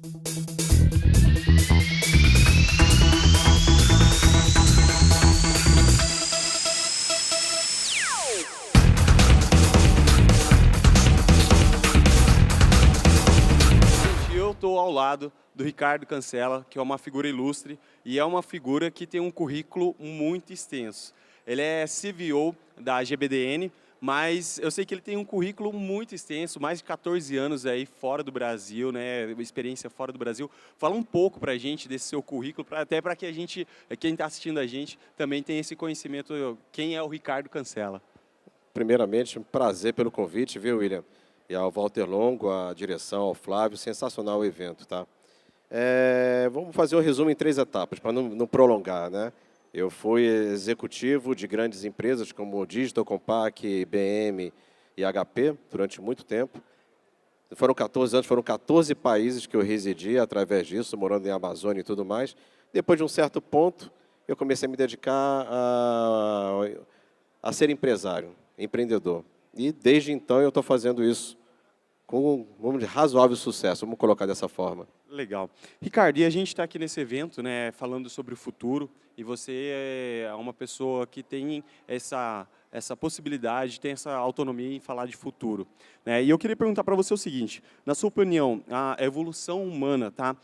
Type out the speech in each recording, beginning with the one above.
Eu estou ao lado do Ricardo Cancela, que é uma figura ilustre e é uma figura que tem um currículo muito extenso. Ele é CVO da GBDN, mas eu sei que ele tem um currículo muito extenso, mais de 14 anos aí fora do Brasil, né, experiência fora do Brasil. Fala um pouco para a gente desse seu currículo, até para que a gente, quem está assistindo a gente, também tenha esse conhecimento, quem é o Ricardo Cancela. Primeiramente, um prazer pelo convite, viu, William? E ao Walter Longo, a direção, ao Flávio, sensacional o evento, tá? Vamos fazer um resumo em 3 etapas, para não prolongar, né? Eu fui executivo de grandes empresas como Digital, Compaq, IBM e HP durante muito tempo. Foram 14 anos, foram 14 países que eu residi através disso, morando em Amazônia e tudo mais. Depois de um certo ponto, eu comecei a me dedicar a ser empresário, empreendedor. E desde então eu estou fazendo isso com razoável sucesso, vamos colocar dessa forma. Legal. Ricardo, e a gente está aqui nesse evento, né, falando sobre o futuro, e você é uma pessoa que tem essa possibilidade, tem essa autonomia em falar de futuro, né? E eu queria perguntar para você o seguinte, na sua opinião, a evolução humana, tá,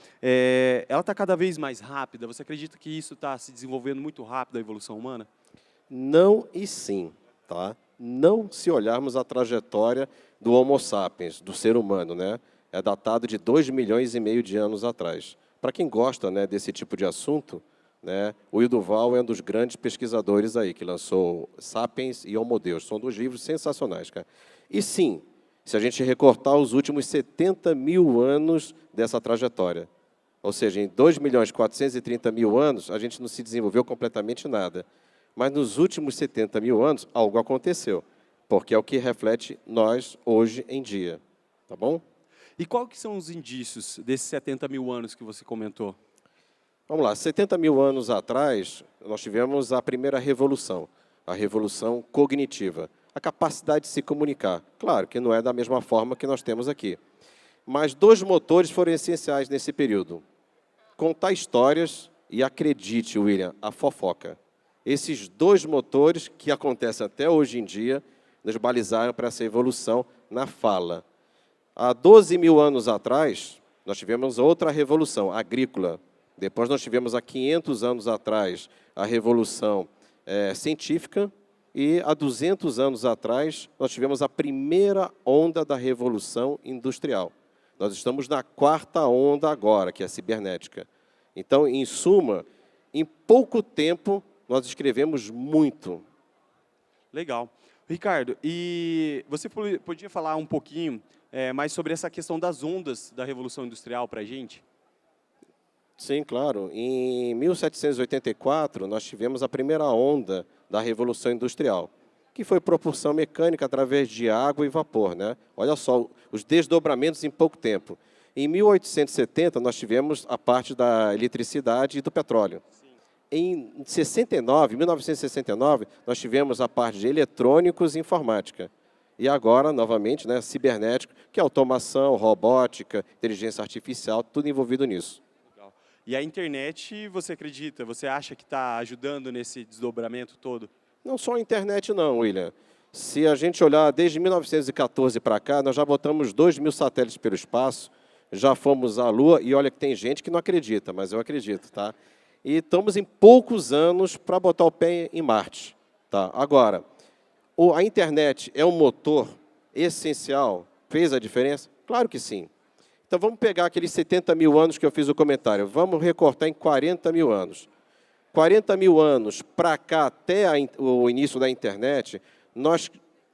ela está cada vez mais rápida? Você acredita que isso está se desenvolvendo muito rápido, a evolução humana? Não e sim, tá? Não se olharmos a trajetória do Homo sapiens, do ser humano, né? É datado de 2,5 milhões de anos atrás. Para quem gosta, né, desse tipo de assunto, né, o Yuval é um dos grandes pesquisadores aí, que lançou Sapiens e Homo Deus. São 2 livros sensacionais, cara. E sim, se a gente recortar os últimos 70 mil anos dessa trajetória, ou seja, em 2.430.000 anos, a gente não se desenvolveu completamente nada. Mas nos últimos 70 mil anos, algo aconteceu, porque é o que reflete nós hoje em dia. Tá bom? E quais que são os indícios desses 70 mil anos que você comentou? Vamos lá, 70 mil anos atrás, nós tivemos a primeira revolução, a revolução cognitiva, a capacidade de se comunicar. Claro que não é da mesma forma que nós temos aqui. Mas 2 motores foram essenciais nesse período. Contar histórias e, acredite, William, a fofoca. Esses 2 motores, que acontecem até hoje em dia, nos balizaram para essa evolução na fala. Há 12 mil anos atrás, nós tivemos outra revolução agrícola. Depois nós tivemos, há 500 anos atrás, a revolução científica. E há 200 anos atrás, nós tivemos a primeira onda da revolução industrial. Nós estamos na 4ª onda agora, que é a cibernética. Então, em suma, em pouco tempo, nós escrevemos muito. Legal. Ricardo, e você podia falar um pouquinho mais sobre essa questão das ondas da Revolução Industrial para a gente? Sim, claro. Em 1784, nós tivemos a primeira onda da Revolução Industrial, que foi propulsão mecânica através de água e vapor, né? Olha só, os desdobramentos em pouco tempo. Em 1870, nós tivemos a parte da eletricidade e do petróleo. Em 1969, nós tivemos a parte de eletrônicos e informática. E agora, novamente, né, cibernético, que é automação, robótica, inteligência artificial, tudo envolvido nisso. Legal. E a internet, você acredita, você acha que está ajudando nesse desdobramento todo? Não só a internet não, William. Se a gente olhar desde 1914 para cá, nós já botamos 2.000 satélites pelo espaço, já fomos à Lua, e olha que tem gente que não acredita, mas eu acredito, tá? E estamos em poucos anos para botar o pé em Marte. Tá? Agora, a internet é um motor essencial? Fez a diferença? Claro que sim. Então, vamos pegar aqueles 70 mil anos que eu fiz o comentário. Vamos recortar em 40 mil anos. 40 mil anos para cá, até o início da internet, nós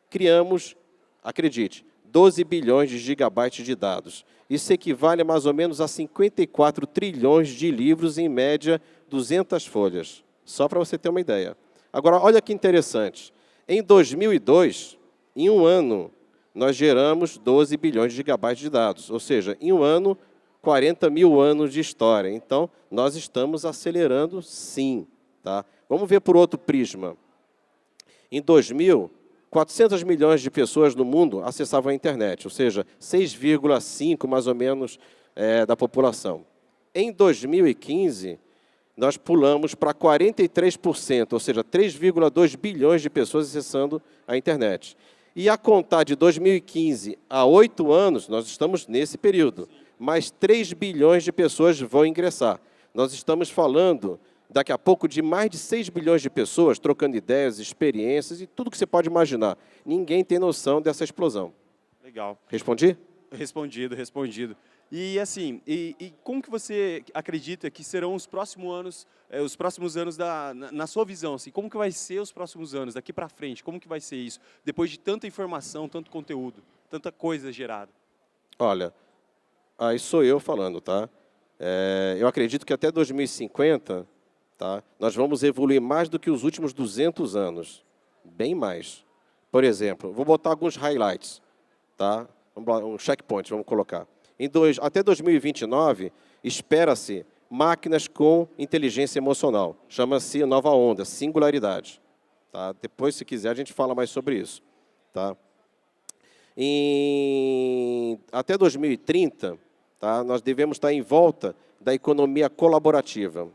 criamos, acredite, 12 bilhões de gigabytes de dados. Isso equivale a mais ou menos a 54 trilhões de livros, em média, 200 folhas. Só para você ter uma ideia. Agora, olha que interessante. Em 2002, em um ano, nós geramos 12 bilhões de gigabytes de dados. Ou seja, em um ano, 40 mil anos de história. Então, nós estamos acelerando, sim. Tá? Vamos ver por outro prisma. Em 2000, 400 milhões de pessoas no mundo acessavam a internet, ou seja, 6,5 mais ou menos da população. Em 2015, nós pulamos para 43%, ou seja, 3,2 bilhões de pessoas acessando a internet. E a contar de 2015 a 8 anos, nós estamos nesse período, mais 3 bilhões de pessoas vão ingressar. Nós estamos falando, daqui a pouco, de mais de 6 bilhões de pessoas trocando ideias, experiências e tudo que você pode imaginar. Ninguém tem noção dessa explosão. Legal. Respondi? Respondido. E assim, como que você acredita que serão os próximos anos na sua visão, assim, como que vai ser os próximos anos daqui para frente? Como que vai ser isso? Depois de tanta informação, tanto conteúdo, tanta coisa gerada. Olha, aí sou eu falando, tá? Eu acredito que até 2050, tá, nós vamos evoluir mais do que os últimos 200 anos, bem mais. Por exemplo, vou botar alguns highlights, tá? Vamos lá, um checkpoint, vamos colocar. Até 2029, espera-se máquinas com inteligência emocional. Chama-se nova onda, singularidade. Tá? Depois, se quiser, a gente fala mais sobre isso. Tá? Até 2030, tá, nós devemos estar em volta da economia colaborativa,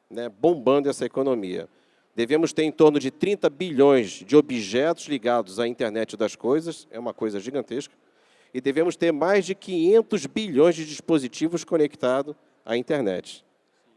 né, bombando essa economia. Devemos ter em torno de 30 bilhões de objetos ligados à internet das coisas, é uma coisa gigantesca. E devemos ter mais de 500 bilhões de dispositivos conectados à internet.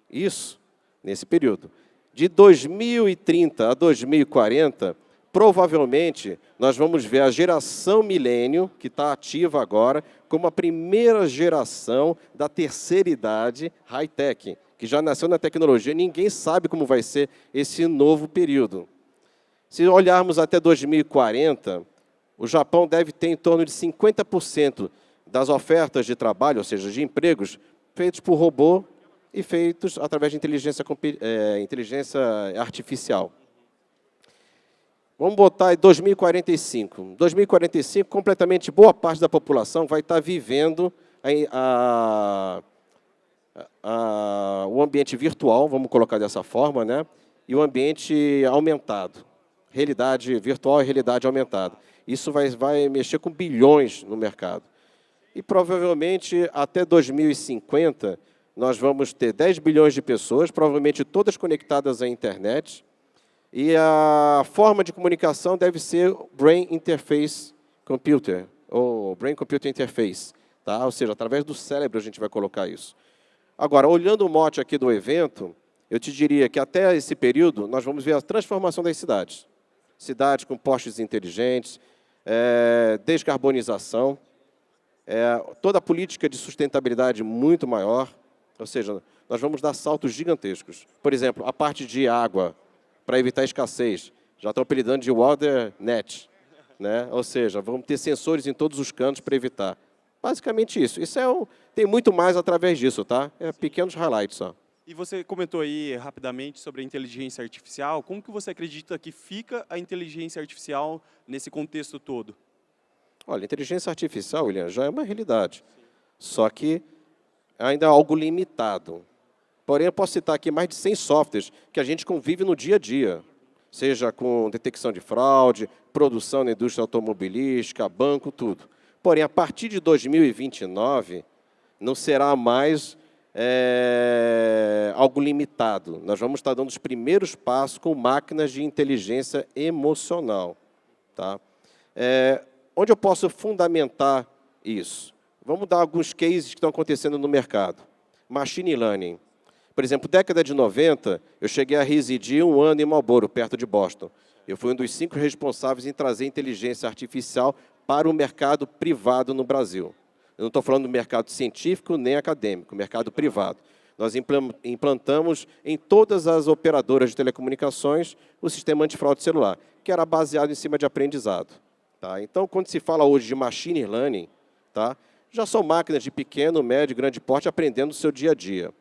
Isso nesse período. De 2030 a 2040, provavelmente, nós vamos ver a geração milênio, que está ativa agora, como a primeira geração da terceira idade high-tech, que já nasceu na tecnologia. Ninguém sabe como vai ser esse novo período. Se olharmos até 2040... o Japão deve ter em torno de 50% das ofertas de trabalho, ou seja, de empregos, feitos por robô e feitos através de inteligência artificial. Vamos botar em 2045. 2045, completamente boa parte da população vai estar vivendo o ambiente virtual, vamos colocar dessa forma, né? E o ambiente aumentado. Realidade virtual e realidade aumentada. Isso vai mexer com bilhões no mercado. E, provavelmente, até 2050, nós vamos ter 10 bilhões de pessoas, provavelmente todas conectadas à internet, e a forma de comunicação deve ser Brain Interface Computer, ou Brain Computer Interface, tá? Ou seja, através do cérebro a gente vai colocar isso. Agora, olhando o mote aqui do evento, eu te diria que até esse período nós vamos ver a transformação das cidades. Cidades com postes inteligentes, descarbonização, toda a política de sustentabilidade muito maior, ou seja, nós vamos dar saltos gigantescos. Por exemplo, a parte de água, para evitar escassez, já estão apelidando de WaterNet, né? Ou seja, vamos ter sensores em todos os cantos para evitar. Basicamente isso. Tem muito mais através disso, tá? Pequenos highlights só. E você comentou aí rapidamente sobre a inteligência artificial. Como que você acredita que fica a inteligência artificial nesse contexto todo? Olha, a inteligência artificial, William, já é uma realidade. Sim. Só que ainda é algo limitado. Porém, eu posso citar aqui mais de 100 softwares que a gente convive no dia a dia. Seja com detecção de fraude, produção na indústria automobilística, banco, tudo. Porém, a partir de 2029, não será mais algo limitado. Nós vamos estar dando os primeiros passos com máquinas de inteligência emocional. Tá? Onde eu posso fundamentar isso? Vamos dar alguns cases que estão acontecendo no mercado. Machine Learning. Por exemplo, década de 90, eu cheguei a residir 1 ano em Marlborough, perto de Boston. Eu fui um dos 5 responsáveis em trazer inteligência artificial para o mercado privado no Brasil. Eu não estou falando do mercado científico nem acadêmico, mercado privado. Nós implantamos em todas as operadoras de telecomunicações o sistema antifraude celular, que era baseado em cima de aprendizado. Tá? Então, quando se fala hoje de machine learning, tá? Já são máquinas de pequeno, médio e grande porte aprendendo o seu dia a dia.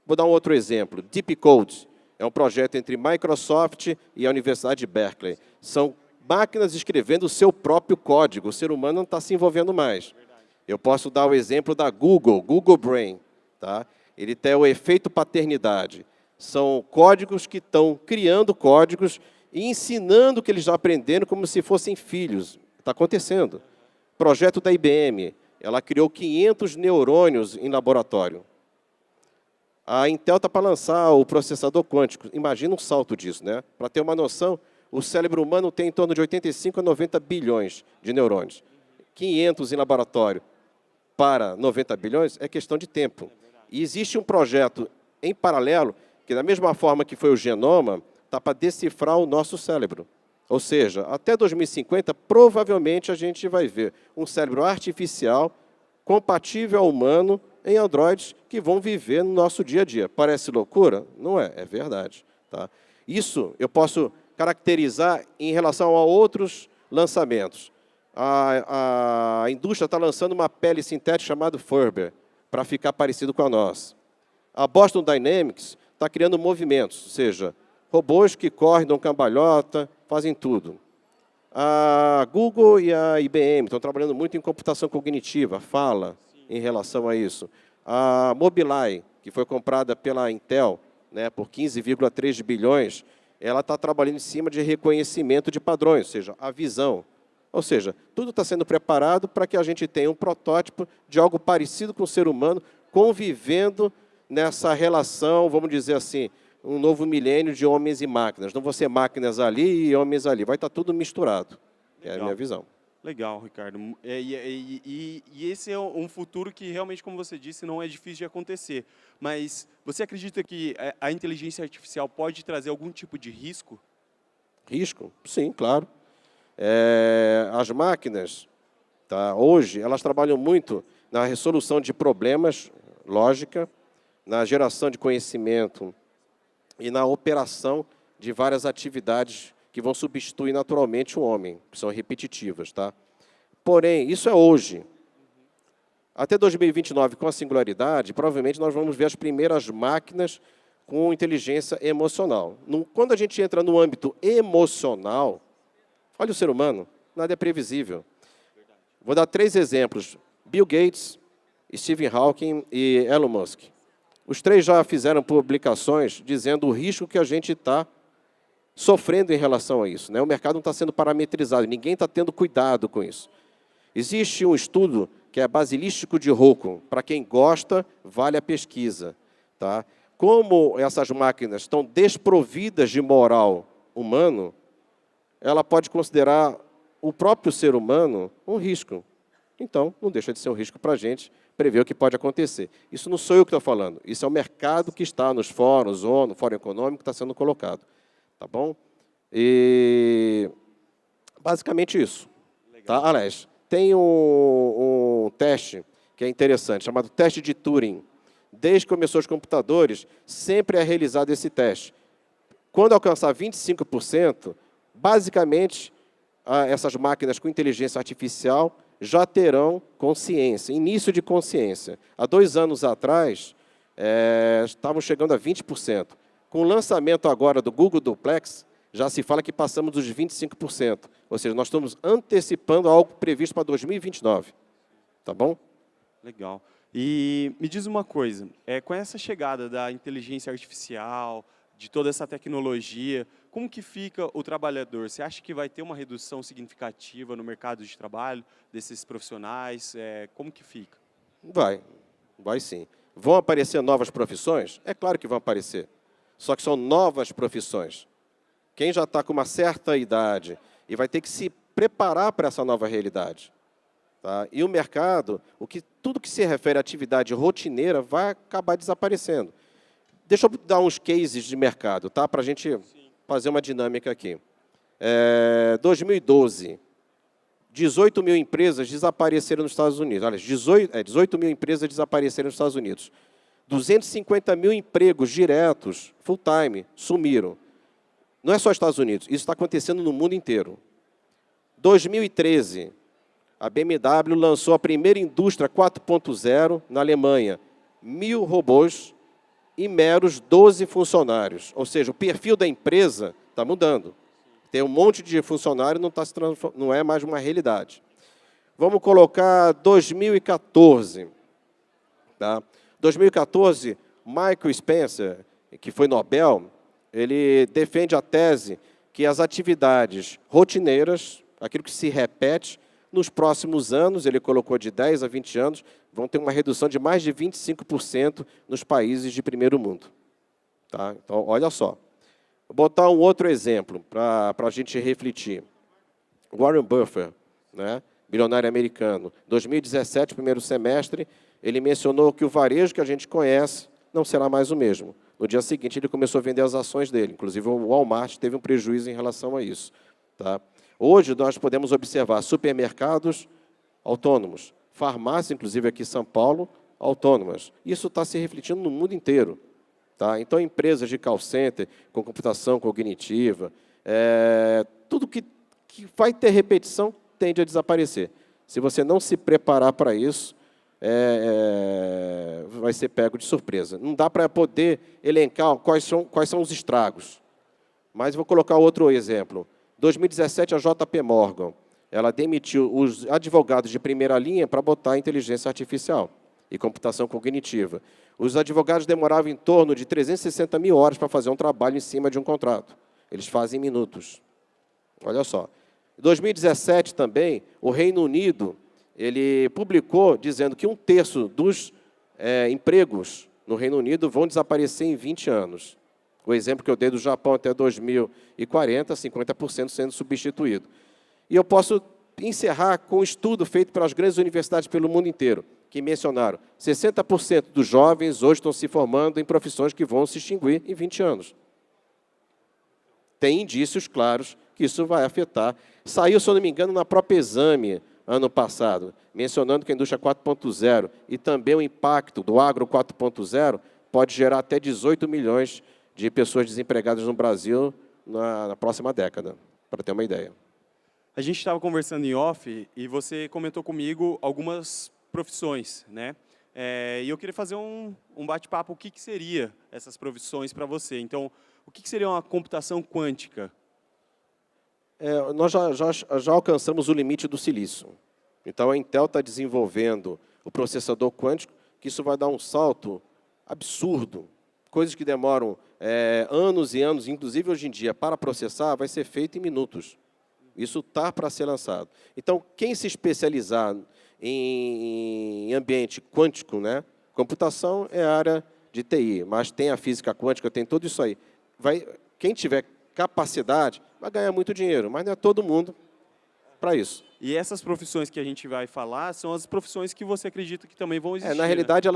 Vou dar um outro exemplo. Deep Code é um projeto entre Microsoft e a Universidade de Berkeley. São máquinas escrevendo o seu próprio código. O ser humano não está se envolvendo mais. Eu posso dar o exemplo da Google, Google Brain. Tá? Ele tem o efeito paternidade. São códigos que estão criando códigos e ensinando o que eles já aprenderam como se fossem filhos. Está acontecendo. Projeto da IBM. ela criou 500 neurônios em laboratório. A Intel está para lançar o processador quântico. Imagina um salto disso, né? Para ter uma noção, o cérebro humano tem em torno de 85 a 90 bilhões de neurônios. 500 em laboratório para 90 bilhões é questão de tempo. E existe um projeto em paralelo, que da mesma forma que foi o genoma, está para decifrar o nosso cérebro. Ou seja, até 2050, provavelmente a gente vai ver um cérebro artificial compatível ao humano em androides que vão viver no nosso dia a dia. Parece loucura? Não é, é verdade. Tá? Isso eu posso caracterizar em relação a outros lançamentos. A indústria está lançando uma pele sintética chamada Furber, para ficar parecido com a nossa. A Boston Dynamics está criando movimentos, ou seja, robôs que correm, dão cambalhota, fazem tudo. A Google e a IBM estão trabalhando muito em computação cognitiva, fala em relação a isso. A Mobileye, que foi comprada pela Intel, né, por 15,3 bilhões, ela está trabalhando em cima de reconhecimento de padrões, ou seja, a visão. Ou seja, tudo está sendo preparado para que a gente tenha um protótipo de algo parecido com o ser humano, convivendo nessa relação, vamos dizer assim, um novo milênio de homens e máquinas. Não vão ser máquinas ali e homens ali. Vai estar tudo misturado. É a minha visão. Legal, Ricardo. E esse é um futuro que realmente, como você disse, não é difícil de acontecer. Mas você acredita que a inteligência artificial pode trazer algum tipo de risco? Risco? Sim, claro. As máquinas, tá, hoje, elas trabalham muito na resolução de problemas, lógica, na geração de conhecimento e na operação de várias atividades que vão substituir naturalmente o homem, que são repetitivas. Tá? Porém, isso é hoje. Até 2029, com a singularidade, provavelmente nós vamos ver as primeiras máquinas com inteligência emocional. Quando a gente entra no âmbito emocional, olha o ser humano, nada é previsível. Vou dar 3 exemplos. Bill Gates, Stephen Hawking e Elon Musk. Os 3 já fizeram publicações dizendo o risco que a gente está sofrendo em relação a isso. Né? O mercado não está sendo parametrizado, ninguém está tendo cuidado com isso. Existe um estudo que é basilístico de Rocco. Para quem gosta, vale a pesquisa. Tá? Como essas máquinas estão desprovidas de moral humano, ela pode considerar o próprio ser humano um risco. Então, não deixa de ser um risco para a gente prever o que pode acontecer. Isso não sou eu que estou falando, isso é o mercado que está nos fóruns, ONU, Fórum Econômico, que está sendo colocado. Tá bom? E basicamente isso. Tá? Aliás, tem um teste que é interessante, chamado teste de Turing. Desde que começou os computadores, sempre é realizado esse teste. Quando alcançar 25%, basicamente, essas máquinas com inteligência artificial já terão consciência, início de consciência. Há 2 anos atrás, estavam chegando a 20%. Com o lançamento agora do Google Duplex, já se fala que passamos dos 25%. Ou seja, nós estamos antecipando algo previsto para 2029. Tá bom? Legal. E me diz uma coisa, com essa chegada da inteligência artificial, de toda essa tecnologia, como que fica o trabalhador? Você acha que vai ter uma redução significativa no mercado de trabalho desses profissionais? Como que fica? Vai sim. Vão aparecer novas profissões? É claro que vão aparecer. Só que são novas profissões. Quem já está com uma certa idade e vai ter que se preparar para essa nova realidade. Tá? E o mercado, tudo que se refere à atividade rotineira vai acabar desaparecendo. Deixa eu dar uns cases de mercado, tá? Para a gente fazer uma dinâmica aqui. 2012, 18 mil empresas desapareceram nos Estados Unidos. Olha, 18 mil empresas desapareceram nos Estados Unidos. 250 mil empregos diretos, full-time, sumiram. Não é só Estados Unidos, isso está acontecendo no mundo inteiro. 2013, a BMW lançou a primeira indústria 4.0 na Alemanha. 1.000 robôs e meros 12 funcionários. Ou seja, o perfil da empresa está mudando. Tem um monte de funcionário, não é mais uma realidade. Vamos colocar 2014. Tá? 2014, Michael Spencer, que foi Nobel, ele defende a tese que as atividades rotineiras, aquilo que se repete, Nos próximos anos, ele colocou de 10 a 20 anos, vão ter uma redução de mais de 25% nos países de primeiro mundo. Tá? Então, olha só. Vou botar um outro exemplo para a gente refletir. Warren Buffett, né, bilionário americano, 2017, primeiro semestre, ele mencionou que o varejo que a gente conhece não será mais o mesmo. No dia seguinte, ele começou a vender as ações dele. Inclusive, o Walmart teve um prejuízo em relação a isso. Tá? Hoje, nós podemos observar supermercados autônomos, farmácias, inclusive aqui em São Paulo, autônomas. Isso está se refletindo no mundo inteiro. Tá? Então, empresas de call center, com computação cognitiva, tudo que vai ter repetição tende a desaparecer. Se você não se preparar para isso, vai ser pego de surpresa. Não dá para poder elencar quais são os estragos. Mas vou colocar outro exemplo. 2017, a JP Morgan, ela demitiu os advogados de primeira linha para botar inteligência artificial e computação cognitiva. Os advogados demoravam em torno de 360 mil horas para fazer um trabalho em cima de um contrato. Eles fazem em minutos. Olha só. Em 2017 também, o Reino Unido, ele publicou dizendo que 1/3 dos empregos no Reino Unido vão desaparecer em 20 anos. O exemplo que eu dei do Japão até 2040, 50% sendo substituído. E eu posso encerrar com um estudo feito pelas grandes universidades pelo mundo inteiro, que mencionaram 60% dos jovens hoje estão se formando em profissões que vão se extinguir em 20 anos. Tem indícios claros que isso vai afetar. Saiu, se eu não me engano, na própria Exame, ano passado, mencionando que a indústria 4.0 e também o impacto do agro 4.0 pode gerar até 18 milhões de pessoas desempregadas no Brasil na próxima década, para ter uma ideia. A gente estava conversando em off e você comentou comigo algumas profissões, né? E eu queria fazer um bate-papo, o que seria essas profissões para você. Então, o que seria uma computação quântica? Nós já alcançamos o limite do silício. Então, a Intel está desenvolvendo o processador quântico, que isso vai dar um salto absurdo. Coisas que demoram anos e anos, inclusive hoje em dia, para processar, vai ser feito em minutos. Isso está para ser lançado. Então, quem se especializar em ambiente quântico, né? Computação é a área de TI, mas tem a física quântica, tem tudo isso aí. Quem tiver capacidade vai ganhar muito dinheiro, mas não é todo mundo para isso. E essas profissões que a gente vai falar são as profissões que você acredita que também vão existir. Na realidade,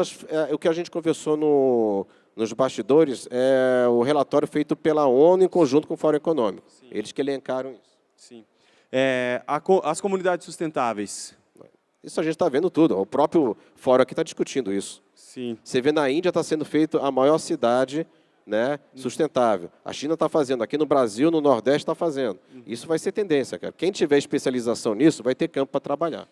o que a gente conversou nos bastidores é o relatório feito pela ONU em conjunto com o Fórum Econômico. Sim. Eles que elencaram isso. Sim. As comunidades sustentáveis. Isso a gente está vendo tudo. O próprio Fórum aqui está discutindo isso. Sim. Você vê na Índia está sendo feito a maior cidade, né, sustentável. A China está fazendo, aqui no Brasil, no Nordeste está fazendo. Isso vai ser tendência, cara. Quem tiver especialização nisso vai ter campo para trabalhar.